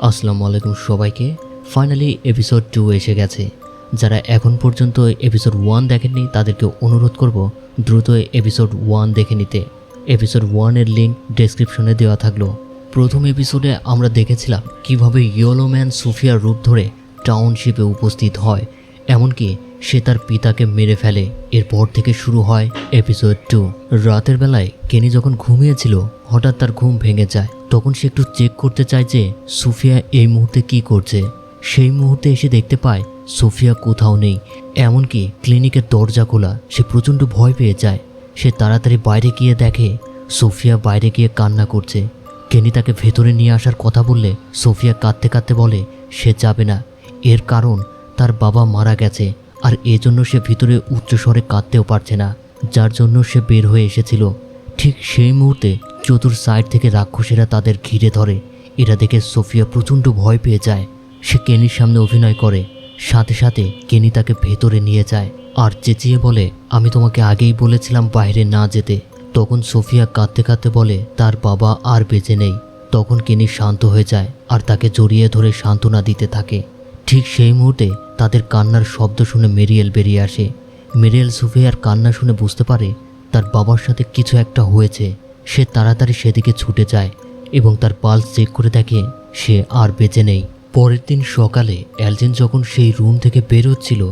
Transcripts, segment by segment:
আসসালামু আলাইকুম সবাইকে। ফাইনালি এপিসোড 2 এসে গেছে। যারা এখন পর্যন্ত এপিসোড 1 দেখেননি তাদেরকে অনুরোধ করব দ্রুত এপিসোড 1 দেখে নিতে। এপিসোড 1 এর লিঙ্ক ডেসক্রিপশনে দেওয়া থাকলো। প্রথম এপিসোডে আমরা দেখেছিলাম কিভাবে ইয়েলো ম্যান সুফিয়ার রূপ ধরে টাউনশিপে উপস্থিত হয়, এমনকি সে তার পিতাকে মেরে ফেলে। এরপর থেকে শুরু হয় এপিসোড 2। রাতের বেলায় কেনি যখন ঘুমিয়েছিল হঠাৎ তার ঘুম ভেঙে যায়। তখন সে একটু চেক করতে চায় যে সুফিয়া এই মুহূর্তে কি করছে। সেই মুহূর্তে এসে দেখতে পায় সুফিয়া কোথাও নেই, এমনকি ক্লিনিকের দরজা খোলা। সে প্রচণ্ড ভয় পেয়ে যায়। সে তাড়াতাড়ি বাইরে গিয়ে দেখে সুফিয়া বাইরে গিয়ে কান্না করছে। কেনি তাকে ভেতরে নিয়ে আসার কথা বললে সুফিয়া কাঁদতে কাঁদতে বলে সে যাবে না, এর কারণ তার বাবা মারা গেছে আর এজন্য সে ভিতরে উচ্চস্বরে কাঁদতেও পারছে না, যার জন্য সে বের হয়ে এসেছিল। ঠিক সেই মুহূর্তে চতুর সাইড থেকে রাক্ষসেরা তাদের ঘিরে ধরে। এটা দেখে সোফিয়া প্রচণ্ড ভয় পেয়ে যায়। সে কেনির সামনে অভিনয় করে, সাথে সাথে কেনি তাকে ভেতরে নিয়ে যায় আর চেঁচিয়ে বলে আমি তোমাকে আগেই বলেছিলাম বাইরে না যেতে। তখন সোফিয়া কাঁদতে কাঁদতে বলে তার বাবা আর বেঁচে নেই। তখন কেনি শান্ত হয়ে যায় আর তাকে জড়িয়ে ধরে সান্ত্বনা দিতে থাকে। ঠিক সেই মুহূর্তে তাদের কান্নার শব্দ শুনে মেরিয়েল বেরিয়ে আসে। মেরিয়েল সোফিয়ার কান্না শুনে বুঝতে পারে তার বাবার সাথে কিছু একটা হয়েছে। সে তাড়াতাড়ি সেদিকে ছুটে যায় এবং তার পালস চেক করে দেখে সে আর বেঁচে নেই। পরের দিন সকালে এলজিন যখন সেই রুম থেকে বের হচ্ছিল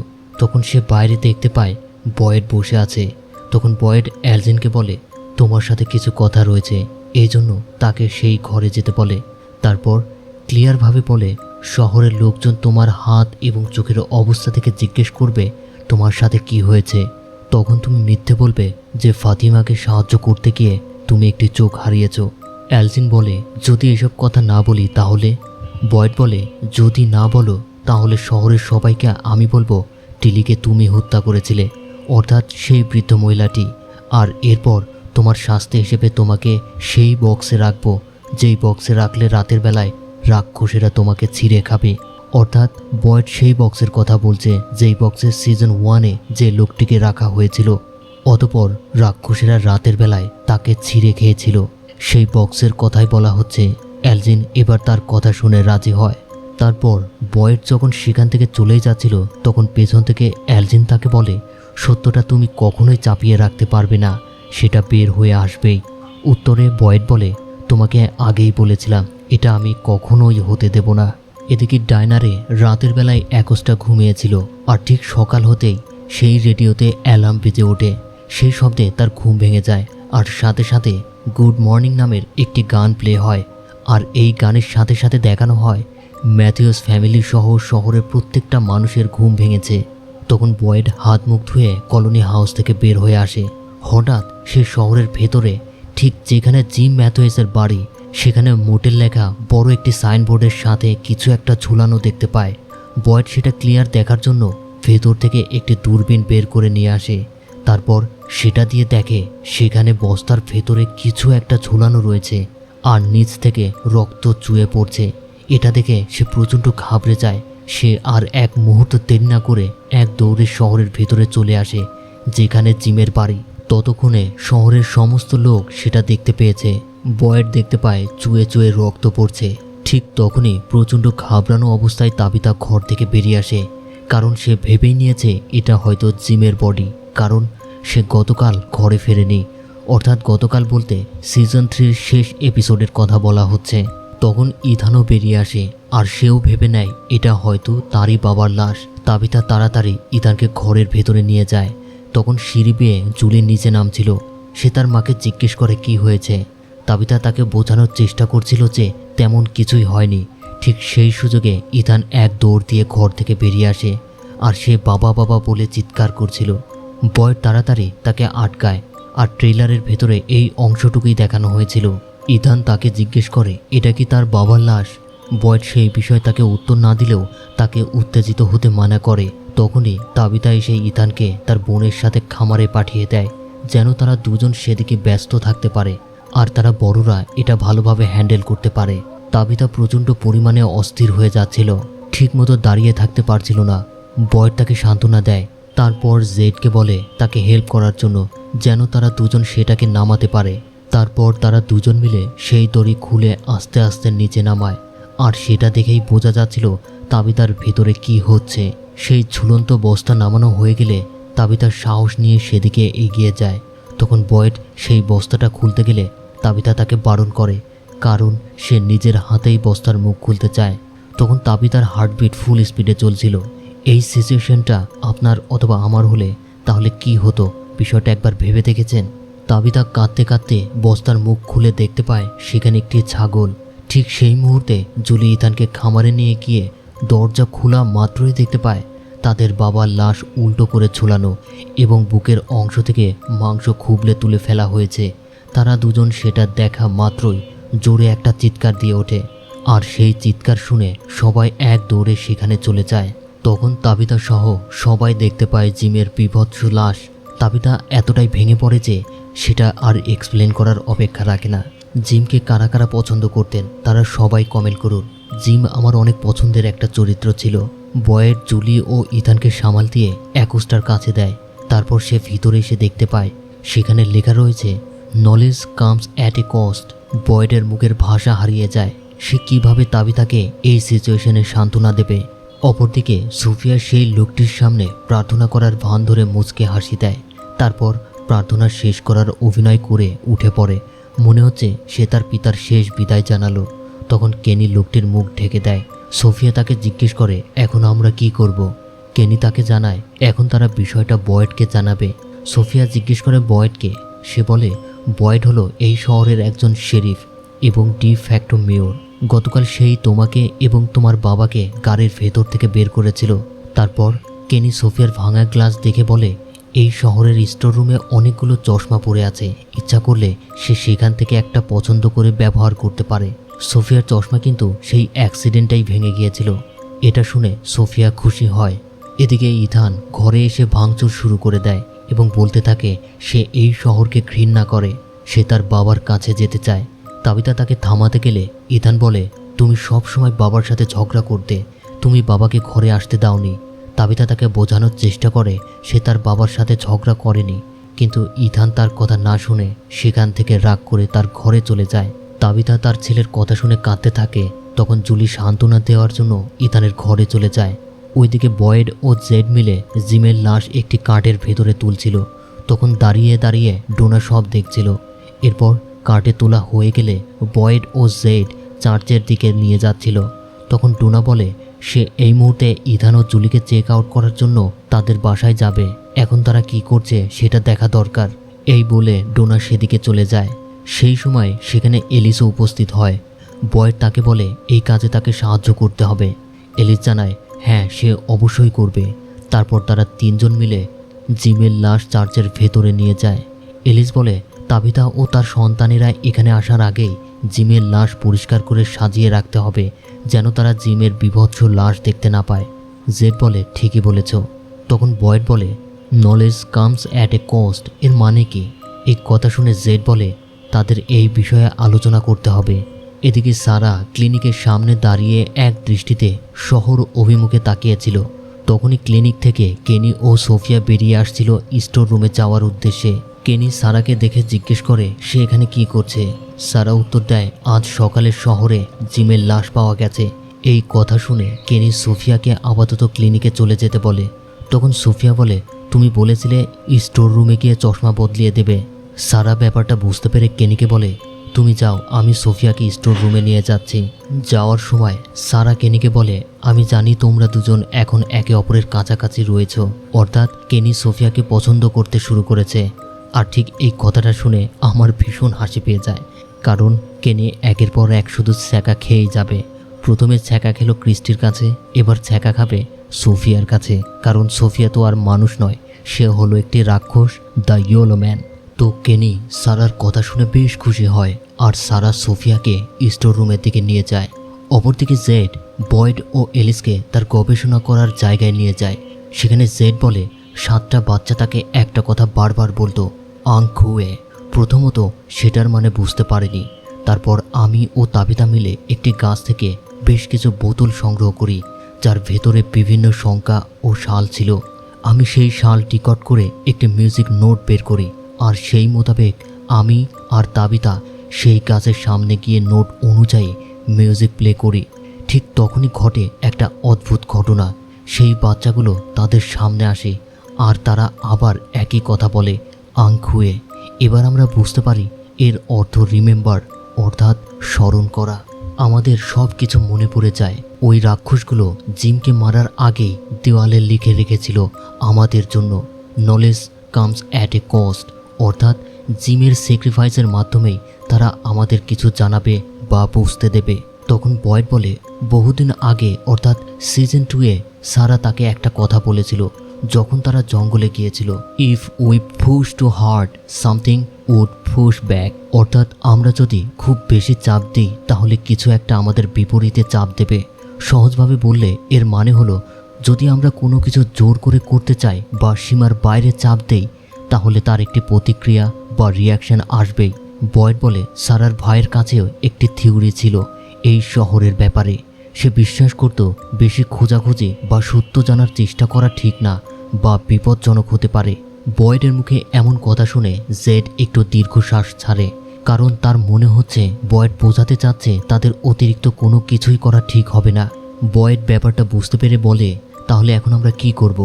তখন সে বাইরে দেখতে পায় বয়েড বসে আছে। তখন বয়েড এলজিনকে বলে তোমার সাথে কিছু কথা রয়েছে, এই জন্য তাকে সেই ঘরে যেতে বলে। তারপর ক্লিয়ারভাবে বলে শহরের লোকজন তোমার হাত এবং চোখের অবস্থা থেকে জিজ্ঞেস করবে তোমার সাথে কি হয়েছে। তখন তুমি মিথ্যে বলবে যে ফাতিমাকে সাহায্য করতে গিয়ে তুমি একটি চোখ হারিয়েছ। এলজিন বলে যদি এসব কথা না বলি তাহলে? বয়েড বলে যদি না বলো তাহলে শহরের সবাইকে আমি বলবো টিলিকে তুমি হত্যা করেছিলে, অর্থাৎ সেই বৃদ্ধ মহিলাটি। আর এরপর তোমার শাস্তি হিসেবে তোমাকে সেই বক্সে রাখবো, যেই বক্সে রাখলে রাতের বেলায় রাক্ষসেরা তোমাকে ছিঁড়ে খাবে। অর্থাৎ বয়েড সেই বক্সের কথা বলছে যেই বক্সের সিজন 1-এ যে লোকটিকে রাখা হয়েছিল। অতঃপর রাক্ষসেরা রাতের বেলায় তাকে ছিঁড়ে খেয়েছিল। সেই বক্সের কথাই বলা হচ্ছে। এলজিন এবার তার কথা শুনে রাজি হয়। তারপর বয়েড যখন সেখান থেকে চলেই যাচ্ছিল তখন পেছন থেকে এলজিন তাকে বলে সত্যটা তুমি কখনোই চাপিয়ে রাখতে পারবে না, সেটা বের হয়ে আসবেই। উত্তরে বয়েড বলে তোমাকে আগেই বলেছিলাম এটা আমি কখনোই হতে দেব না। এদিকে ডাইনারে রাতের বেলায় অ্যাকোস্টা ঘুমিয়েছিল আর ঠিক সকাল হতেই সেই রেডিওতে অ্যালার্ম বেজে ওঠে। সেই শব্দে তার ঘুম ভেঙে যায় আর সাথে সাথে গুড মর্নিং নামের একটি গান প্লে হয়। আর এই গানের সাথে সাথে দেখানো হয় ম্যাথিউস ফ্যামিলি সহ শহরের প্রত্যেকটা মানুষের ঘুম ভেঙেছে। তখন বয়েড হাত মুখ ধুয়ে কলোনি হাউস থেকে বের হয়ে আসে। হঠাৎ সে শহরের ভেতরে ঠিক যেখানে জিম ম্যাথিউসের বাড়ি সেখানে মোটেল লেখা বড় একটি সাইনবোর্ডের সাথে কিছু একটা ঝুলানো দেখতে পায়। বয়েড সেটা ক্লিয়ার দেখার জন্য ভেতর থেকে একটি দূরবীন বের করে নিয়ে আসে। তারপর সেটা দিয়ে দেখে সেখানে বস্তার ভেতরে কিছু একটা ঝুলানো রয়েছে আর নিচ থেকে রক্ত চুয়ে পড়ছে। এটা দেখে সে প্রচণ্ড ঘাবড়ে যায়। সে আর এক মুহূর্ত দেরি না করে এক দৌড়ে শহরের ভেতরে চলে আসে যেখানে জিমের বাড়ি। ততক্ষণে শহরের সমস্ত লোক সেটা দেখতে পেয়েছে। বয়েড দেখতে পায় চুয়ে চুয়ে রক্ত পড়ছে। ঠিক তখনই প্রচণ্ড ঘাবড়ানো অবস্থায় তাবিতা ঘর থেকে বেরিয়ে আসে, কারণ সে ভেবেই নিয়েছে এটা হয়তো জিমের বডি, কারণ সে গতকাল ঘরে ফেরেনি। অর্থাৎ গতকাল বলতে সিজন 3-র শেষ এপিসোডের কথা বলা হচ্ছে। তখন ইথানও বেরিয়ে আসে আর সেও ভেবে নেয় এটা হয়তো তারই বাবার লাশ। তাবিতা তাড়াতাড়ি ইথানকে ঘরের ভেতরে নিয়ে যায়। তখন সিঁড়ি বেয়ে জুলি নিচে নামছিল। সে তার মাকে জিজ্ঞেস করে কি হয়েছে। তাবিতা তাকে বোঝানোর চেষ্টা করছিল যে তেমন কিছুই হয়নি। ঠিক সেই সুযোগে ইথান এক দৌড় দিয়ে ঘর থেকে বেরিয়ে আসে আর সে বাবা বাবা বলে চিৎকার করছিল। বয়েড তাড়াতাড়ি তাকে আটকায় আর ট্রেলারের ভেতরে এই অংশটুকুই দেখানো হয়েছিল। ইথান তাকে জিজ্ঞেস করে এটা কি তার বাবার লাশ। বয়েড সেই বিষয়ে তাকে উত্তর না দিলেও তাকে উত্তেজিত হতে মানা করে। তখনই তাবিতা এসে ইথানকে তার বোনের সাথে খামারে পাঠিয়ে দেয় যেন তারা দুজন সেদিকে ব্যস্ত থাকতে পারে আর তারা বড়রা এটা ভালোভাবে হ্যান্ডেল করতে পারে। তাবিতা প্রচণ্ড পরিমাণে অস্থির হয়ে যাচ্ছিল, ঠিকমতো দাঁড়িয়ে থাকতে পারছিল না। বয়েড তাকে সান্ত্বনা দেয়। তারপর জেডকে বলে তাকে হেল্প করার জন্য যেন তারা দুজন সেটাকে নামাতে পারে। তারপর তারা দুজন মিলে সেই দড়ি খুলে আস্তে আস্তে নিচে নামায় আর সেটা দেখেই বোঝা যাচ্ছিল তাবিতার ভেতরে কি হচ্ছে। সেই ঝুলন্ত বস্তা নামানো হয়ে গেলে তাবিতার সাহস নিয়ে সেদিকে এগিয়ে যায়। তখন বয়েড সেই বস্তাটা খুলতে গেলে তাবিতা তাকে বারণ করে, কারণ সে নিজের হাতেই বস্তার মুখ খুলতে চায়। তখন তাবিতার হার্টবিট ফুল স্পিডে চলছিল। এই সিচুয়েশনটা আপনার অথবা আমার হলে তাহলে কি হতো, বিষয়টা একবার ভেবে দেখেছেন? তাবিতা কাঁদতে কাঁদতে বস্তার মুখ খুলে দেখতে পায় সেখানে একটি ছাগল। ঠিক সেই মুহূর্তে জুলি ইথানকে খামারে নিয়ে গিয়ে দরজা খোলা মাত্রই দেখতে পায় তাদের বাবার লাশ উল্টো করে ঝুলানো এবং বুকের অংশ থেকে মাংস খুবলে তুলে ফেলা হয়েছে। তারা দুজন সেটা দেখা মাত্রই জোরে একটা চিৎকার দিয়ে ওঠে, আর সেই চিৎকার শুনে সবাই এক দৌড়ে সেখানে চলে যায়। তখন তাবিতা সহ সবাই দেখতে পায় জিমের বিভৎস লাশ। তাবিতা এতটাই ভেঙে পড়ে যে সেটা আর এক্সপ্লেন করার অপেক্ষা রাখে না। জিমকে কারা কারা পছন্দ করতেন তারা সবাই কমেন্ট করুন। জিম আমার অনেক পছন্দের একটা চরিত্র ছিল। বয়েড জুলি ও ইথানকে সামাল দিয়ে অ্যাকোস্টার কাছে দেয়। তারপর সে ভিতরে এসে দেখতে পায় সেখানে লেখা রয়েছে knowledge comes at a cost. বয়েডের মুখের ভাষা হারিয়ে যায়। সে কিভাবে তাবিতাকে এই সিচুয়েশনে সান্ত্বনা দেবে। অপরদিকে সুফিয়া সেই লোকটির সামনে প্রার্থনা করার ভান ধরে মুচকে হাসি দেয়। তারপর প্রার্থনা শেষ করার অভিনয় করে উঠে পড়ে। মনে হচ্ছে সে তার পিতার শেষ বিদায় জানালো। তখন কেনি লোকটির মুখ ঢেকে দেয়। সোফিয়া তাকে জিজ্ঞেস করে এখন আমরা কি করব। কেনি তাকে জানায় এখন তারা বিষয়টা বয়েডকে জানাবে। সোফিয়া জিজ্ঞেস করে বয়েডকে। সে বলে বয়েড হলো এই শহরের একজন শেরিফ এবং ডি ফ্যাক্টো মেয়র। গতকাল সেই তোমাকে এবং তোমার বাবাকে গাড়ির ভেতর থেকে বের করেছিল। তারপর কেনি সোফিয়ার ভাঙা গ্লাস দেখে বলে এই শহরের স্টোর রুমে অনেকগুলো চশমা পড়ে আছে, ইচ্ছা করলে সে সেখান থেকে একটা পছন্দ করে ব্যবহার করতে পারে। সোফিয়ার চশমা কিন্তু সেই অ্যাক্সিডেন্টটাই ভেঙে গিয়েছিল। এটা শুনে সোফিয়া খুশি হয়। এদিকে ইথান ঘরে এসে ভাঙচুর শুরু করে দেয় এবং বলতে থাকে সে এই শহরকে ঘৃণা করে, সে তার বাবার কাছে যেতে চায়। তাবিতা তাকে থামাতে গেলে ইথান বলে তুমি সব সময় বাবার সাথে ঝগড়া করতে, তুমি বাবাকে ঘরে আসতে দাওনি। তাবিতা তাকে বোঝানোর চেষ্টা করে সে তার বাবার সাথে ঝগড়া করেনি, কিন্তু ইথান তার কথা না শুনে সেখান থেকে রাগ করে তার ঘরে চলে যায়। তাবিতা তার ছেলের কথা শুনে কাঁদতে থাকে। তখন জুলি সান্ত্বনা দেওয়ার জন্য ইথানের ঘরে চলে যায়। ওইদিকে বয়েড ও জেড মিলে জিমের লাশ একটি কার্টের ভেতরে তুলছিল। তখন দাঁড়িয়ে দাঁড়িয়ে ডোনা সব দেখছিল। এরপর কার্টে তোলা হয়ে গেলে বয়েড ও জেড চার্চের দিকে নিয়ে যাচ্ছিল। তখন ডোনা বলে সে এই মুহূর্তে ইথান ও জুলিকে চেক আউট করার জন্য তাদের বাসায় যাবে। এখন তারা কি করছে সেটা দেখা দরকার। এই বলে ডোনা সেদিকে চলে যায়। সেই সময় সেখানে এলিসও উপস্থিত হয়। বয়েড তাকে বলে এই কাজে তাকে সাহায্য করতে হবে। এলিস জানায় হ্যাঁ সে অবশ্যই করবে। তারপর তারা তিনজন মিলে জিমের লাশ চার্চের ভেতরে নিয়ে যায়। এলিস বলে তাবিতা ও তার সন্তানেরা এখানে আসার আগেই জিমের লাশ পরিষ্কার করে সাজিয়ে রাখতে হবে, যেন তারা জিমের বিভৎস লাশ দেখতে না পায়। জেড বলে ঠিকই বলেছ। তখন বয়েড বলে knowledge comes at a cost এর মানে কি? এই কথা শুনে জেড বলে তাদের এই বিষয়ে আলোচনা করতে হবে। এদিকে সারা ক্লিনিকের সামনে দাঁড়িয়ে এক দৃষ্টিতে শহর অভিমুখে তাকিয়েছিল। তখনই ক্লিনিক থেকে কেনি ও সোফিয়া বেরিয়ে আসছিল স্টোর রুমে যাওয়ার উদ্দেশ্যে। কেনি সারাকে দেখে জিজ্ঞেস করে সে এখানে কি করছে। সারা উত্তর দেয় আজ সকালে শহরে জিমের লাশ পাওয়া গেছে। এই কথা শুনে কেনি সোফিয়াকে আপাতত ক্লিনিকে চলে যেতে বলে। তখন সোফিয়া বলে তুমি বলেছিলে স্টোর রুমে গিয়ে চশমা বদলিয়ে দেবে। সারা ব্যাপারটা বুঝতে পেরে কেনিকে বলে তুমি যাও, আমি সোফিয়াকে স্টোর রুমে নিয়ে যাচ্ছি। যাওয়ার সময় সারা কেনিকে বলে আমি জানি তোমরা দুজন এখন একে অপরের কাছাকাছি রয়েছ, অর্থাৎ কেনি সোফিয়াকে পছন্দ করতে শুরু করেছে। আর ঠিক এই কথাটা শুনে আমার ভীষণ হাসি পেয়ে যায়, কারণ কেনি একের পর এক শুধু ছ্যাঁকা খেয়েই যাবে। প্রথমে ছ্যাঁকা খেলো ক্রিস্টির কাছে, এবার ছ্যাঁকা খাবে সোফিয়ার কাছে, কারণ সোফিয়া তো আর মানুষ নয়, সে হলো একটি রাক্ষস, দ্য ইয়েলো ম্যান। তো কেনি সারার কথা শুনে বেশ খুশি হয় আর সারা সোফিয়াকে স্টোর রুমের দিকে নিয়ে যায়। অপরদিকে জেড বয়েড ও এলিসকে তার গবেষণা করার জায়গায় নিয়ে যায়। সেখানে জেড বলে 7টা বাচ্চা তাকে একটা কথা বারবার বলতো আংখুয়ে। প্রথমত সেটার মানে বুঝতে পারেনি। তারপর আমি ও তাবিতা মিলে একটি গাছ থেকে বেশ কিছু বোতল সংগ্রহ করি, যার ভেতরে বিভিন্ন সংখ্যা ও সাল ছিল। আমি সেই সাল টিকট করে একটি মিউজিক নোট বের করি, আর সেই মোতাবেক আমি আর তাবিতা সেই গাছের সামনে গিয়ে নোট অনুযায়ী মিউজিক প্লে করি। ঠিক তখনই ঘটে একটা অদ্ভুত ঘটনা। সেই বাচ্চাগুলো তাদের সামনে আসে আর তারা আবার একই কথা বলে, আংখুয়ে। এবার আমরা বুঝতে পারি এর অর্থ রিমেম্বার, অর্থাৎ স্মরণ করা। আমাদের সব কিছু মনে পড়ে যায়। ওই রাক্ষসগুলো জিমকে মারার আগেই দেওয়ালে লিখে রেখেছিল আমাদের জন্য, knowledge comes at a cost, অর্থাৎ জিমের স্যাক্রিফাইসের মাধ্যমেই তারা আমাদের কিছু জানাবে বা বুঝতে দেবে। তখন বয়েড বলে, বহুদিন আগে অর্থাৎ সিজন 2-এ সারা তাকে একটা কথা বলেছিল যখন তারা জঙ্গলে গিয়েছিল, if we push too hard something would push back, অর্থাৎ আমরা যদি খুব বেশি চাপ দিই তাহলে কিছু একটা আমাদের বিপরীতে চাপ দেবে। সহজভাবে বললে এর মানে হলো, যদি আমরা কোনো কিছু জোর করে করতে চাই বা সীমার বাইরে চাপ দেই তাহলে তার একটি প্রতিক্রিয়া বা রিয়াকশন আসবেই। বয়েড বলে, সারার ভাইয়ের কাছেও একটি থিওরি ছিল এই শহরের ব্যাপারে। সে বিশ্বাস করত বেশি খোঁজাখুঁজি বা সত্য জানার চেষ্টা করা ঠিক না বা বিপজ্জনক হতে পারে। বয়েডের মুখে এমন কথা শুনে জেড একটু দীর্ঘশ্বাস ছাড়ে, কারণ তার মনে হচ্ছে বয়েড বোঝাতে চাচ্ছে তাদের অতিরিক্ত কোনো কিছুই করা ঠিক হবে না। বয়েড ব্যাপারটা বুঝতে পেরে বলে, তাহলে এখন আমরা কি করব?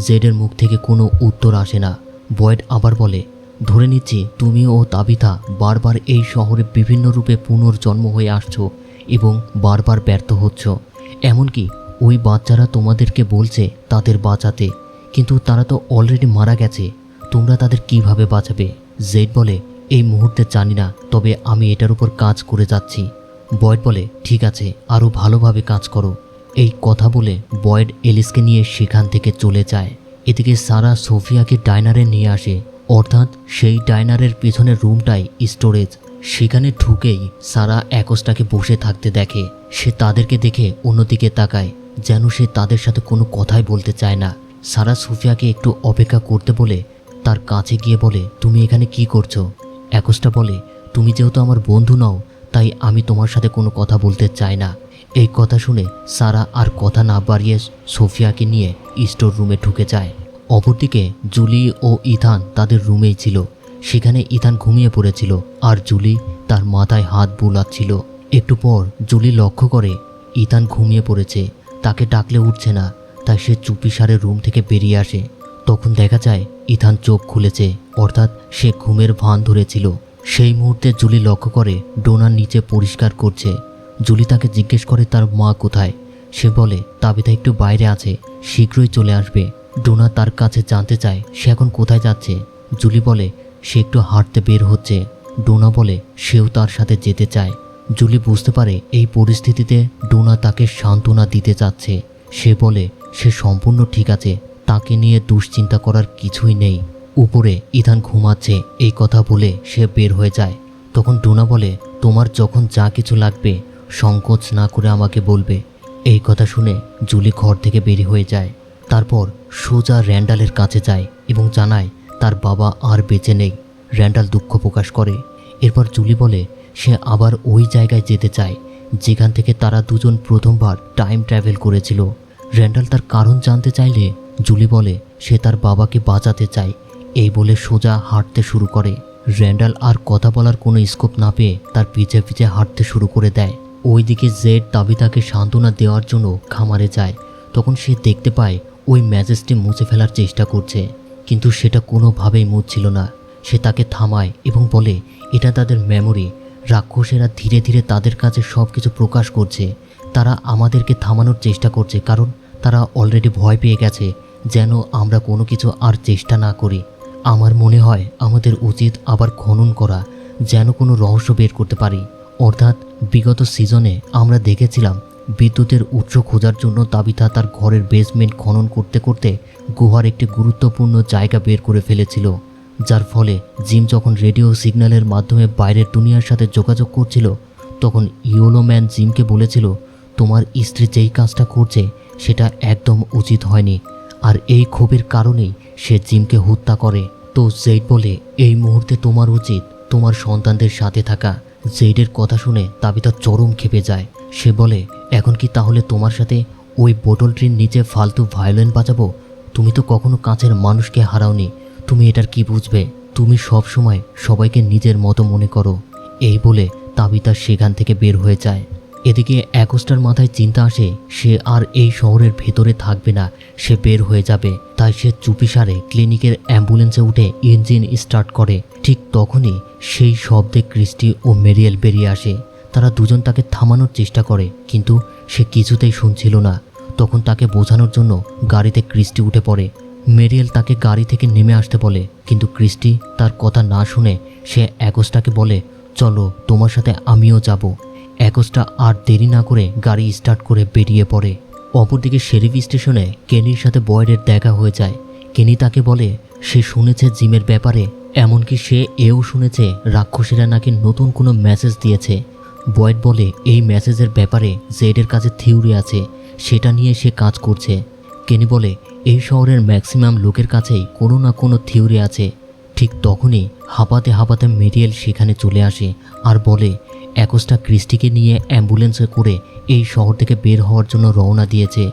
জেডের মুখ থেকে কোনো উত্তর আসে না। বয়েড আবার বলে, ধরে নিচ্ছি তুমি ও তাবিথা বারবার এই শহরে বিভিন্ন রূপে পুনর্জন্ম হয়ে আসছো এবং বারবার ব্যর্থ হচ্ছ। এমনকি ওই বাচ্চারা তোমাদেরকে বলছে তাদের বাঁচাতে, কিন্তু তারা তো অলরেডি মারা গেছে, তোমরা তাদের কিভাবে বাঁচাবে? জেড বলে, এই মুহূর্তে জানি না, তবে আমি এটার উপর কাজ করে যাচ্ছি। বয়েড বলে, ঠিক আছে, আরও ভালোভাবে কাজ করো। এই কথা বলে বয়েড এলিসকে নিয়ে সেখান থেকে চলে যায়। এদিকে সারা সোফিয়াকে ডাইনারে নিয়ে আসে, অর্থাৎ সেই ডাইনারের পেছনের রুমটাই স্টোরেজ। সেখানে ঢুকেই সারা অ্যাকোস্টাকে বসে থাকতে দেখে। সে তাদেরকে দেখে অন্যদিকে তাকায়, যেন সে তাদের সাথে কোনো কথাই বলতে চায় না। সারা সোফিয়াকে একটু অপেক্ষা করতে বলে তার কাছে গিয়ে বলে, তুমি এখানে কি করছো? অ্যাকোস্টা বলে, তুমি যেহেতু আমার বন্ধু নও তাই আমি তোমার সাথে কোনো কথা বলতে চাই না। এই কথা শুনে সারা আর কথা না বাড়িয়ে সোফিয়াকে নিয়ে স্টোর রুমে ঢুকে যায়। অপরদিকে জুলি ও ইথান তাদের রুমেই ছিল। সেখানে ইথান ঘুমিয়ে পড়েছিল আর জুলি তার মাথায় হাত বুলাচ্ছিল। একটু পর জুলি লক্ষ্য করে ইথান ঘুমিয়ে পড়েছে, তাকে ডাকলে উঠছে না, তাই সে চুপিসারে রুম থেকে বেরিয়ে আসে। তখন দেখা যায় ইথান চোখ খুলেছে, অর্থাৎ সে ঘুমের ভান ধরেছিল। সেই মুহূর্তে জুলি লক্ষ্য করে ডোনার নিচে পরিষ্কার করছে। জুলি তাকে জিজ্ঞেস করে তার মা কোথায়। সে বলে তাবিথা একটু বাইরে আছে, শীঘ্রই চলে আসবে। ডোনা তার কাছে জানতে চায় সে এখন কোথায় যাচ্ছে। জুলি বলে সে একটু হাঁটতে বের হচ্ছে। ডোনা বলে সেও তার সাথে যেতে চায়। জুলি বুঝতে পারে এই পরিস্থিতিতে ডোনা তাকে সান্ত্বনা দিতে চাচ্ছে। সে বলে সে সম্পূর্ণ ঠিক আছে, তাকে নিয়ে দুশ্চিন্তা করার কিছুই নেই। উপরে ইথান ঘুমাচ্ছে, এই কথা বলে সে বের হয়ে যায়। তখন ডোনা বলে, তোমার যখন যা কিছু লাগবে সংকোচ না করে আমাকে বলবে। এই কথা শুনে জুলি ঘর থেকে বেরিয়ে হয়ে যায়। তারপর সোজা র্যান্ডালের কাছে যায় এবং জানায় তার বাবা আর বেঁচে নেই। র্যান্ডাল দুঃখ প্রকাশ করে। এরপর জুলি বলে সে আবার ওই জায়গায় যেতে চায় যেখান থেকে তারা দুজন প্রথমবার টাইম ট্রাভেল করেছিল। র্যান্ডাল তার কারণ জানতে চাইলে জুলি বলে সে তার বাবাকে বাঁচাতে চায়। এই বলে সোজা হাঁটতে শুরু করে। র্যান্ডাল আর কথা বলার কোনো স্কোপ না পেয়ে তার পিছে পিছে হাঁটতে শুরু করে দেয়। ওইদিকে জেড তাবিতাকে সান্ত্বনা দেওয়ার জন্য খামারে যায়। তখন সে দেখতে পায় ওই ম্যাসেজটি মুছে ফেলার চেষ্টা করছে, কিন্তু সেটা কোনোভাবেই মুছছিল না। সে তাকে থামায় এবং বলে এটা তাদের মেমোরি। রাক্ষসেরা ধীরে ধীরে তাদের কাছে সব কিছু প্রকাশ করছে। তারা আমাদেরকে থামানোর চেষ্টা করছে, কারণ তারা অলরেডি ভয় পেয়ে গেছে যেন আমরা কোনো কিছু আর চেষ্টা না করি। আমার মনে হয় আমাদের উচিত আবার খনন করা, যেন কোনো রহস্য বের করতে পারি। অর্থাৎ বিগত সিজনে আমরা দেখেছিলাম বিদ্যুতের উৎস খোঁজার জন্য তাবিথা তার ঘরের বেসমেন্ট খনন করতে করতে গুহার একটি গুরুত্বপূর্ণ জায়গা বের করে ফেলেছিল, যার ফলে জিম যখন রেডিও সিগন্যালের মাধ্যমে বাইরের দুনিয়ার সাথে যোগাযোগ করছিল তখন ইয়েলো ম্যান জিমকে বলেছিল তোমার স্ত্রী যেই কাজটা করছে সেটা একদম উচিত হয়নি, আর এই ক্ষোভের কারণেই সে জিমকে হত্যা করে। তো জেড বলে এই মুহূর্তে তোমার উচিত তোমার সন্তানদের সাথে থাকা। জেডের কথা শুনে তাবিতা চরম ক্ষেপে যায়। সে বলে এখন কি তাহলে তোমার সাথে ওই বোতলটির নিচে ফালতু ভায়োলিন বাজাবো? তুমি তো কখনো কাছের মানুষকে হারাওনি, তুমি এটার কি বুঝবে? তুমি সব সময় সবাইকে নিজের মতো মনে করো। এই বলে তাবিতা সেখান থেকে বের হয়ে যায়। এদিকে অ্যাকোস্টার মাথায় চিন্তা আসে সে আর এই শহরের ভেতরে থাকবে না, সে বের হয়ে যাবে। তাই সে চুপিসারে ক্লিনিকের অ্যাম্বুলেন্সে উঠে ইঞ্জিন স্টার্ট করে। ঠিক তখনই সেই শব্দে ক্রিস্টি ও মেরিয়েল বেরিয়ে আসে। তারা দুজন তাকে থামানোর চেষ্টা করে, কিন্তু সে কিছুতেই শুনছিল না। তখন তাকে বোঝানোর জন্য গাড়িতে ক্রিস্টি উঠে পড়ে। মেরিয়েল তাকে গাড়ি থেকে নেমে আসতে বলে, কিন্তু ক্রিস্টি তার কথা না শুনে সে অ্যাকোস্টাকে বলে, চলো তোমার সাথে আমিও যাব। অ্যাকোস্টা আর দেরি না করে গাড়ি স্টার্ট করে বেরিয়ে পড়ে। অপরদিকে শেরিফ স্টেশনে কেনির সাথে বয়েডের দেখা হয়ে যায়। কেনি তাকে বলে সে শুনেছে জিমের ব্যাপারে, এমনকি সে এও শুনেছে রাক্ষসীরা নাকি নতুন কোনো মেসেজ দিয়েছে। বয়েড বলে এই মেসেজের ব্যাপারে জেডের কাছে থিওরি আছে, সেটা নিয়ে সে কাজ করছে। কেনি বলে এই শহরের ম্যাক্সিমাম লোকের কাছেই কোনো না কোনো থিওরি আছে। ঠিক তখনই হাঁপাতে হাঁপাতে মেরিয়েল সেখানে চলে আসে আর বলে অ্যাকোস্টা ক্রিস্টিকে নিয়ে অ্যাম্বুলেন্সে করে এই শহর থেকে বের হওয়ার জন্য রওনা দিয়েছে।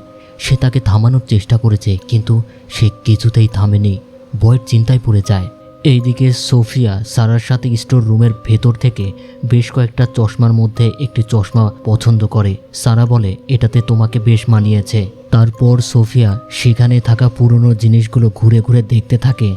সে তাকে থামানোর চেষ্টা করেছে, কিন্তু সে কিছুতেই থামেনি। বয়েড চিন্তায় পড়ে যায়। এইদিকে সোফিয়া সারার সাথে স্টোর রুমের ভেতর থেকে বেশ কয়েকটা চশমার মধ্যে একটি চশমা পছন্দ করে। সারা বলে এটাতে তোমাকে বেশ মানিয়েছে। তারপর সোফিয়া সেখানে থাকা পুরনো জিনিসগুলো ঘুরে ঘুরে দেখতে থাকে।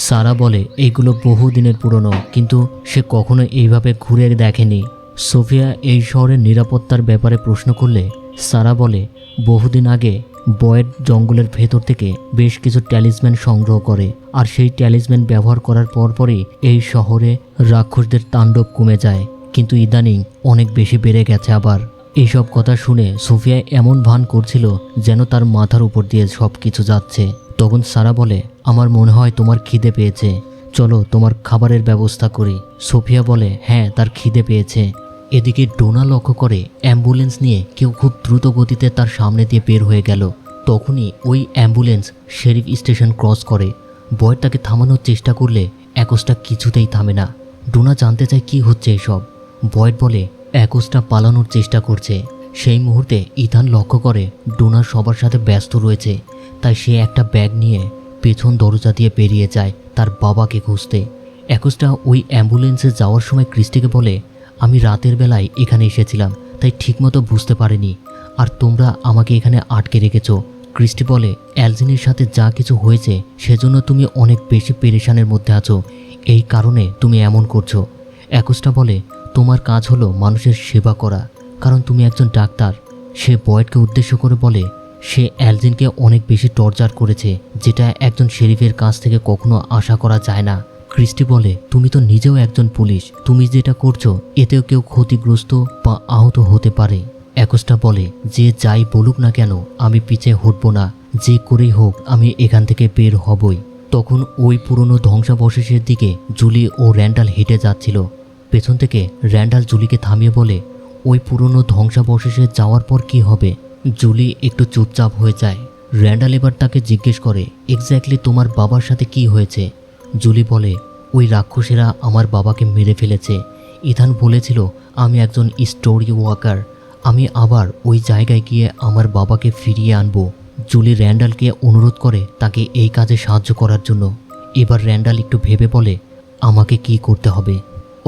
সারা বলে এইগুলো বহুদিনের পুরনো, কিন্তু সে কখনো এইভাবে ঘুরে দেখেনি। সোফিয়া এই শহরের নিরাপত্তার ব্যাপারে প্রশ্ন করলে সারা বলে বহুদিন আগে বয়েড জঙ্গলের ভেতর থেকে বেশ কিছু ট্যালিসম্যান সংগ্রহ করে, আর সেই ট্যালিসম্যান ব্যবহার করার পরপরই এই শহরে রাক্ষসদের তাণ্ডব কমে যায়, কিন্তু ইদানিং অনেক বেশি বেড়ে গেছে আবার। এইসব কথা শুনে সোফিয়া এমন ভান করছিল যেন তার মাথার উপর দিয়ে সব কিছু যাচ্ছে। তখন সারা বলে আমার মনে হয় তোমার খিদে পেয়েছে, চলো তোমার খাবারের ব্যবস্থা করি। সোফিয়া বলে হ্যাঁ, তার খিদে পেয়েছে। এদিকে ডোনা লক্ষ্য করে অ্যাম্বুলেন্স নিয়ে কেউ খুব দ্রুত গতিতে তার সামনে দিয়ে বের হয়ে গেল। তখনই ওই অ্যাম্বুলেন্স শেরিফ স্টেশন ক্রস করে। বয়েড তাকে থামানোর চেষ্টা করলে অ্যাকোস্টা কিছুতেই থামে না। ডোনা জানতে চায় কি হচ্ছে এসব। বয়েড বলে অ্যাকোস্টা পালানোর চেষ্টা করছে। সেই মুহূর্তে ইথান লক্ষ্য করে ডোনা সবার সাথে ব্যস্ত রয়েছে, তাই সে একটা ব্যাগ নিয়ে পেছন দরজা দিয়ে বেরিয়ে যায় তার বাবাকে খুঁজতে। অ্যাকোস্টা ওই অ্যাম্বুলেন্সে যাওয়ার সময় ক্রিস্টিকে বলে আমি রাতের বেলায় এখানে এসেছিলাম, তাই ঠিকমতো বুঝতে পারিনি, আর তোমরা আমাকে এখানে আটকে রেখেছ। ক্রিস্টি বলে অ্যালজিনের সাথে যা কিছু হয়েছে সেজন্য তুমি অনেক বেশি পেরেশানের মধ্যে আছো, এই কারণে তুমি এমন করছো। অ্যাকোস্টা বলে তোমার কাজ হলো মানুষের সেবা করা, কারণ তুমি একজন ডাক্তার। সে বয়েডকে উদ্দেশ্য করে বলে সে অ্যালজিনকে অনেক বেশি টর্চার করেছে, যেটা একজন শেরিফের কাছ থেকে কখনো আশা করা যায় না। ক্রিস্টি বলে তুমি তো নিজেও একজন পুলিশ, তুমি যেটা করছো এতেও কেউ ক্ষতিগ্রস্ত বা আহত হতে পারে। অ্যাকোস্টা বলে যে যাই বলুক না কেন আমি পিছে হটব না, যে করেই হোক আমি এখান থেকে বের হবই। তখন ওই পুরনো ধ্বংসাবশেষের দিকে জুলি ও র্যান্ডাল হেঁটে যাচ্ছিল। পেছন থেকে র্যান্ডাল জুলিকে থামিয়ে বলে ওই পুরনো ধ্বংসাবশেষে যাওয়ার পর কি হবে। জুলি একটু চুপচাপ হয়ে যায়। র্যান্ডাল এবার তাকে জিজ্ঞেস করে এক্স্যাক্টলি তোমার বাবার সাথে কি হয়েছে। জুলি বলে ওই রাক্ষসেরা আমার বাবাকে মেরে ফেলেছে। ইথান বলেছিল আমি একজন স্টোরি ওয়াকার, আমি আবার ওই জায়গায় গিয়ে আমার বাবাকে ফিরিয়ে আনবো। জুলি র্যান্ডালকে অনুরোধ করে তাকে এই কাজে সাহায্য করার জন্য। এবার র্যান্ডাল একটু ভেবে বলে আমাকে কি করতে হবে।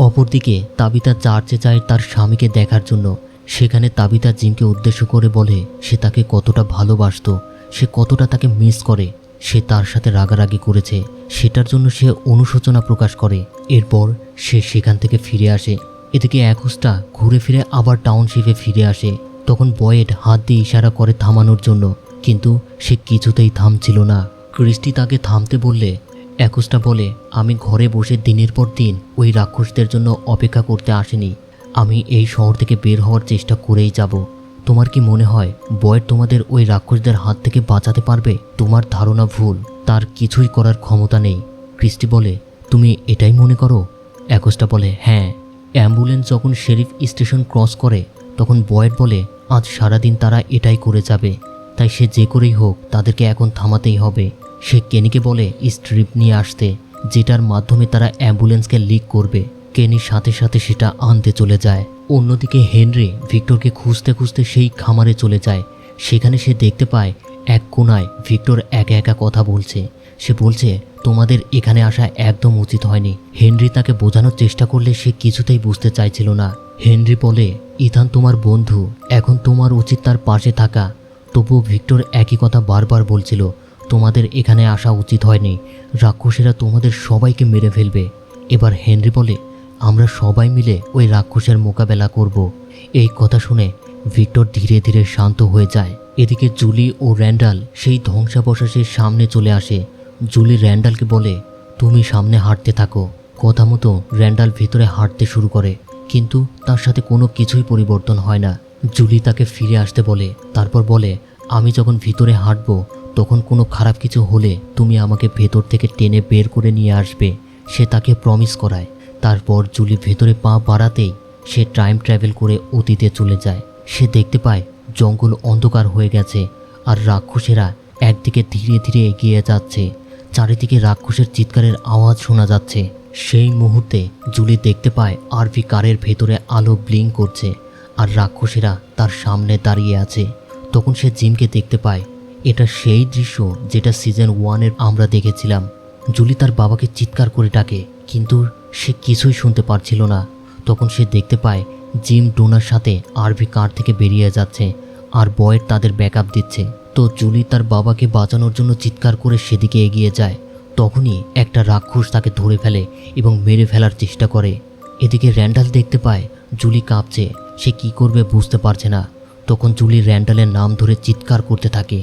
অপরদিকে তাবিতা চার্চে যায় তার স্বামীকে দেখার জন্য। সেখানে তাবিতা জিমকে উদ্দেশ্য করে বলে সে তাকে কতটা ভালোবাসতো, সে কতটা তাকে মিস করে, সে তার সাথে রাগারাগি করেছে, সেটার জন্য সে অনুশোচনা প্রকাশ করে। এরপর সে সেখান থেকে ফিরে আসে। এদিকে অ্যাকোস্টা ঘুরে ফিরে আবার টাউনশিপে ফিরে আসে। তখন বয়েড হাত দিয়ে ইশারা করে থামানোর জন্য, কিন্তু সে কিছুতেই থামছিল না। ক্রিস্টি তাকে থামতে বললে অ্যাকোস্টা বলে আমি ঘরে বসে দিনের পর দিন ওই রাক্ষসদের জন্য অপেক্ষা করতে আসিনি, আমি এই শহর থেকে বের হওয়ার চেষ্টা করেই যাব। তোমার কি মনে হয় বয়েড তোমাদের ওই রাক্ষসদের হাত থেকে বাঁচাতে পারবে? তোমার ধারণা ভুল, তার কিছুই করার ক্ষমতা নেই। ক্রিস্টি বলে তুমি এটাই মনে করো? অ্যাকোস্টা বলে হ্যাঁ। অ্যাম্বুলেন্স যখন শেরিফ স্টেশন ক্রস করে তখন বয়েড বলে আজ সারাদিন তারা এটাই করে যাবে, তাই সে যে করেই হোক তাদেরকে এখন থামাতেই হবে। সে কেনিকে বলে স্ট্রিপ নিয়ে আসতে, যেটার মাধ্যমে তারা অ্যাম্বুলেন্সকে লিক করবে। কেনির সাথে সাথে সেটা আনতে চলে যায়। অন্যদিকে হেনরি ভিক্টরকে খুঁজতে খুঁজতে সেই খামারে চলে যায়। সেখানে সে দেখতে পায় এক কোণায় ভিক্টর একা একা কথা বলছে। সে বলছে তোমাদের এখানে আসা একদম উচিত হয়নি। হেনরি তাকে বোঝানোর চেষ্টা করলে সে কিছুতেই বুঝতে চাইছিল না। হেনরি বলে ইথান তোমার বন্ধু, এখন তোমার উচিত তার পাশে থাকা। তবুও ভিক্টর একই কথা বারবার বলছিল, তোমাদের এখানে আসা উচিত হয়নি, রাক্ষসেরা তোমাদের সবাইকে মেরে ফেলবে। এবার হেনরি বলে, আমরা সবাই মিলে ওই রাক্ষসের মোকাবেলা করব। এই কথা শুনে ভিক্টর ধীরে ধীরে শান্ত হয়ে যায়। এদিকে জুলি ও র্যান্ডাল সেই ধ্বংসাবশেষের সামনে চলে আসে। জুলি র্যান্ডালকে বলে, তুমি সামনে হাঁটতে থাকো। কথা মতো র্যান্ডাল ভিতরে হাঁটতে শুরু করে, কিন্তু তার সাথে কোনো কিছুই পরিবর্তন হয় না। জুলি তাকে ফিরে আসতে বলে, তারপর বলে, আমি যখন ভিতরে হাঁটবো তখন কোনো খারাপ কিছু হলে তুমি আমাকে ভেতর থেকে টেনে বের করে নিয়ে আসবে। সে তাকে প্রমিস করায়। তারপর জুলি ভেতরে পা বাড়াতেই সে টাইম ট্রাভেল করে অতীতে চলে যায়। সে দেখতে পায় জঙ্গল অন্ধকার হয়ে গেছে আর রাক্ষসেরা একদিকে ধীরে ধীরে এগিয়ে যাচ্ছে। চারিদিকে রাক্ষসের চিৎকারের আওয়াজ শোনা যাচ্ছে। সেই মুহূর্তে জুলি দেখতে পায় আরভি কারের ভেতরে আলো ব্লিঙ্ক করছে আর রাক্ষসেরা তার সামনে দাঁড়িয়ে আছে। তখন সে জিমকে দেখতে পায়। এটা সেই দৃশ্য যেটা সিজন 1-এর আমরা দেখেছিলাম। জুলি তার বাবাকে চিৎকার করে ডাকে, কিন্তু সে কিছুই শুনতে পারছিল না। তখন সে দেখতে পায় জিম ডোনার সাথে আরভি কার থেকে বেরিয়ে যাচ্ছে আর বয়েড তাদের ব্যাকআপ দিচ্ছে। তো জুলি তার বাবাকে বাঁচানোর জন্য চিৎকার করে সেদিকে এগিয়ে যায়। তখনই একটা রাক্ষস তাকে ধরে ফেলে এবং মেরে ফেলার চেষ্টা করে। এদিকে র্যান্ডাল দেখতে পায় জুলি কাঁপছে, সে কি করবে বুঝতে পারছে না। তখন জুলি র্যান্ডালের নাম ধরে চিৎকার করতে থাকে।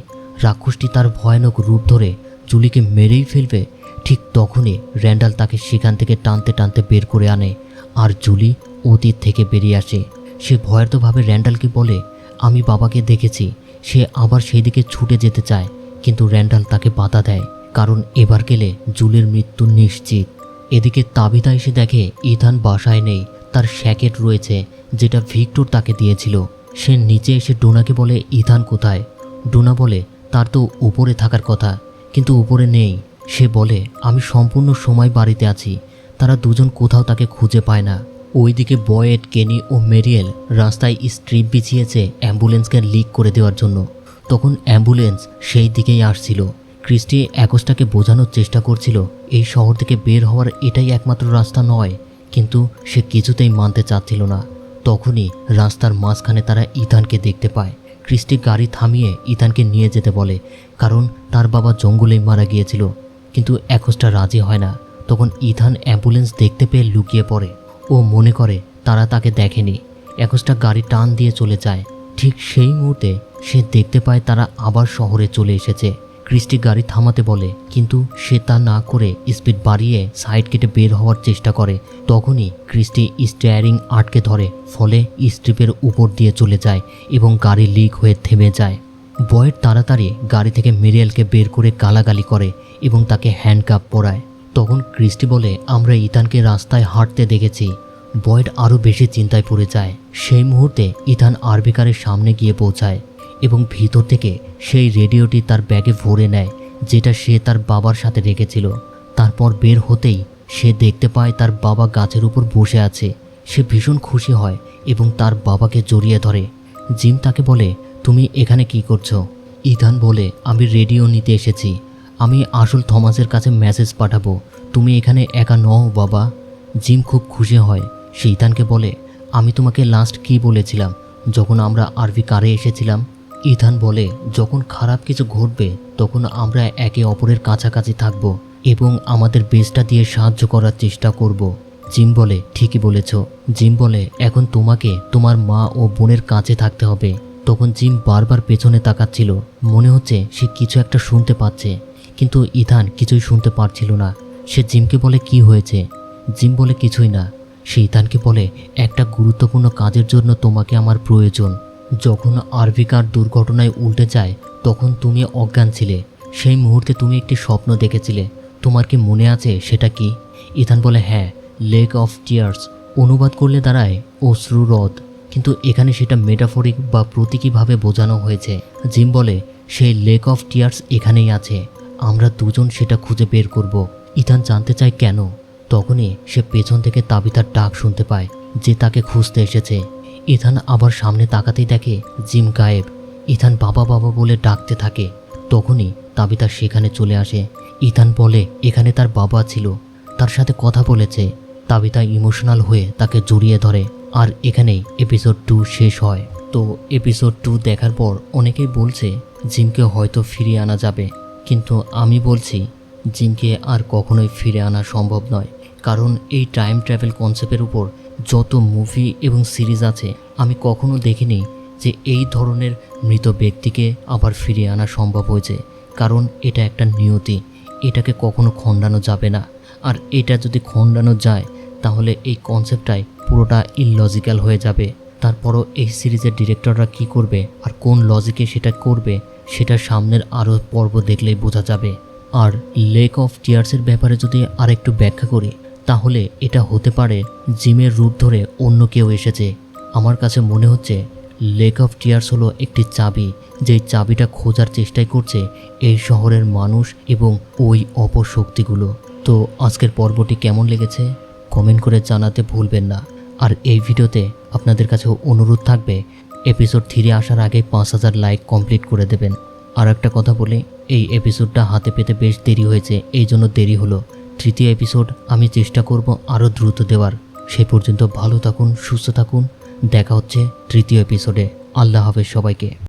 রাক্ষসটি তার ভয়ানক রূপ ধরে জুলিকে মেরেই ফেলবে। ঠিক তখনই র্যান্ডাল তাকে সেখান থেকে টানতে টানতে বের করে আনে আর জুলি অতীত থেকে বেরিয়ে আসে। সে ভয়ার্তভাবে র্যান্ডালকে বলে, আমি বাবাকে দেখেছি। সে আবার সেই দিকে ছুটে যেতে চায়, কিন্তু র্যান্ডাল তাকে বাধা দেয়, কারণ এবার গেলে জুলির মৃত্যু নিশ্চিত। এদিকে তাবিতা এসে দেখে ইথান বাসায় নেই, তার শ্যাকেট রয়েছে যেটা ভিক্টর তাকে দিয়েছিল। সে নিচে এসে ডোনাকে বলে, ইথান কোথায়? ডোনা বলে, তার তো উপরে থাকার কথা, কিন্তু উপরে নেই। সে বলে, আমি সম্পূর্ণ সময় বাড়িতে আছি। তারা দুজন কোথাও তাকে খুঁজে পায় না। ওইদিকে বয়েড, কেনি ও মেরিয়েল রাস্তায় স্ট্রিপ বিছিয়েছে অ্যাম্বুলেন্সকে লিক করে দেওয়ার জন্য। তখন অ্যাম্বুলেন্স সেই দিকেই আসছিল। ক্রিস্টি অ্যাকোস্টাকে বোঝানোর চেষ্টা করছিল এই শহর থেকে বের হওয়ার এটাই একমাত্র রাস্তা নয়, কিন্তু সে কিছুতেই মানতে চাচ্ছিল না। তখনই রাস্তার মাঝখানে তারা ইথানকে দেখতে পায়। ক্রিস্টি গাড়ি থামিয়ে ইথানকে নিয়ে যেতে বলে, কারণ তার বাবা জঙ্গলেই মারা গিয়েছিল। কিন্তু অ্যাকোস্টা রাজি হয় না। তখন ইথান অ্যাম্বুলেন্স দেখতে পেয়ে লুকিয়ে পড়ে। ও মনে করে তারা তাকে দেখেনি। অ্যাকোস্টা গাড়ি টান দিয়ে চলে যায়। ঠিক সেই মুহূর্তে সে দেখতে পায় তারা আবার শহরে চলে এসেছে। ক্রিস্টি গাড়ি থামাতে বলে, কিন্তু সে তা না করে স্পিড বাড়িয়ে সাইড কেটে বের হওয়ার চেষ্টা করে। তখনই ক্রিস্টি স্টিয়ারিং আটকে ধরে, ফলে স্ট্রিপের উপর দিয়ে চলে যায় এবং গাড়ি লিক হয়ে থেমে যায়। বয়েড তাড়াতাড়ি গাড়ি থেকে মেরিয়েলকে বের করে গালাগালি করে এবং তাকে হ্যান্ডকাপ পরায়। তখন ক্রিস্টি বলে, আমরা ইথানকে রাস্তায় হাঁটতে দেখেছি। বয়েড আরও বেশি চিন্তায় পড়ে যায়। সেই মুহূর্তে ইথান আরভি কারের সামনে গিয়ে পৌঁছায় এবং ভিতর থেকে সেই রেডিওটি তার ব্যাগে ভরে নেয়, যেটা সে তার বাবার সাথে রেখেছিল। তারপর বের হতেই সে দেখতে পায় তার বাবা গাছের উপর বসে আছে। সে ভীষণ খুশি হয় এবং তার বাবাকে জড়িয়ে ধরে। জিম তাকে বলে, তুমি এখানে কি করছো? ইথান বলে, আমি রেডিও নিতে এসেছি। আমি আসল থমাসের কাছে মেসেজ পাঠাবো। তুমি এখানে একা নও বাবা। জিম খুব খুশি হয়। সে ইথানকে বলে, আমি তোমাকে লাস্ট কি বলেছিলাম যখন আমরা আরভি কারে এসেছিলাম? ইথান বলে, যখন খারাপ কিছু ঘটবে তখন আমরা একে অপরের কাছাকাছি থাকব এবং আমাদের বেস্টটা দিয়ে সাহায্য করার চেষ্টা করব। জিম বলে, ঠিকই বলেছ। জিম বলে, এখন তোমাকে তোমার মা ও বোনের কাছে থাকতে হবে। তখন জিম বারবার পেছনে তাকাচ্ছিল, মনে হচ্ছে সে কিছু একটা শুনতে পাচ্ছে, কিন্তু ইথান কিছুই শুনতে পারছিল না। সে জিমকে বলে, কি হয়েছে? জিম বলে, কিছুই না। সে ইথানকে বলে, একটা গুরুত্বপূর্ণ কাজের জন্য তোমাকে আমার প্রয়োজন। যখন আরভি কার দুর্ঘটনায় উল্টে যায় তখন তুমি অজ্ঞান ছিলে। সেই মুহূর্তে তুমি একটি স্বপ্ন দেখেছিলে। তোমার কি মনে আছে সেটা কি? ইথান বলে, হ্যাঁ, লেক অফ টিয়ার্স। অনুবাদ করলে দাঁড়ায় অশ্রু হ্রদ, কিন্তু এখানে সেটা মেটাফরিক বা প্রতীকীভাবে বোঝানো হয়েছে। জিম বলে, সেই লেক অফ টিয়ার্স এখানেই আছে। আমরা দুজন সেটা খুঁজে বের করব। ইথান জানতে চায় কেন। তখনই সে পেছন থেকে তাবিতার ডাক শুনতে পায়, যে তাকে খুঁজতে এসেছে। ইথান আবার সামনে তাকাতেই দেখে জিম গায়েব। ইথান বাবা বাবা বলে ডাকতে থাকে। তখনই তাবিতা সেখানে চলে আসে। ইথান বলে, এখানে তার বাবা ছিল, তার সাথে কথা বলেছে। তাবিতা ইমোশনাল হয়ে তাকে জড়িয়ে ধরে আর এখানেই এপিসোড 2 শেষ হয়। তো এপিসোড 2 দেখার পর অনেকেই বলছে জিমকে হয়তো ফিরিয়ে আনা যাবে, কিন্তু আমি বলছি জিমকে আর কখনোই ফিরে আনা সম্ভব নয়। কারণ এই টাইম ট্রাভেল কনসেপ্টের উপর যত মুভি এবং সিরিজ আছে আমি কখনো দেখিনি যে এই ধরনের মৃত ব্যক্তিকে আবার ফিরিয়ে আনা সম্ভব হয়েছে। কারণ এটা একটা নিয়তি, এটাকে কখনো খণ্ডানো যাবে না। আর এটা যদি খণ্ডানো যায় তাহলে এই কনসেপ্টটাই পুরোটা ইললজিক্যাল হয়ে যাবে। তারপরও এই সিরিজের ডিরেক্টররা কি করবে আর কোন লজিকে সেটা করবে সেটা সামনের আরও পর্ব দেখলেই বোঝা যাবে। আর লেক অফ টিয়ার্সের ব্যাপারে যদি আরেকটু ব্যাখ্যা করি তাহলে এটা হতে পারে জিমের রূপ ধরে অন্য কেউ এসেছে। আমার কাছে মনে হচ্ছে লেক অফ টিয়ার্স হলো একটি চাবি, যেই চাবিটা খোঁজার চেষ্টাই করছে এই শহরের মানুষ এবং ওই অপশক্তিগুলো। তো আজকের পর্বটি কেমন লেগেছে কমেন্ট করে জানাতে ভুলবেন না। আর এই ভিডিওতে আপনাদের কাছে অনুরোধ থাকবে এপিসোড 3 আসার আগে 5000 লাইক কমপ্লিট করে দেবেন। আর একটা কথা বলি, এই এপিসোডটা হাতে পেতে বেশ দেরি হয়েছে, এই জন্য দেরি হলো। তৃতীয় এপিসোড আমি চেষ্টা করব আরও দ্রুত দেওয়ার। সেই পর্যন্ত ভালো থাকুন, সুস্থ থাকুন। দেখা হচ্ছে তৃতীয় এপিসোডে। আল্লাহ হাফেজ সবাইকে।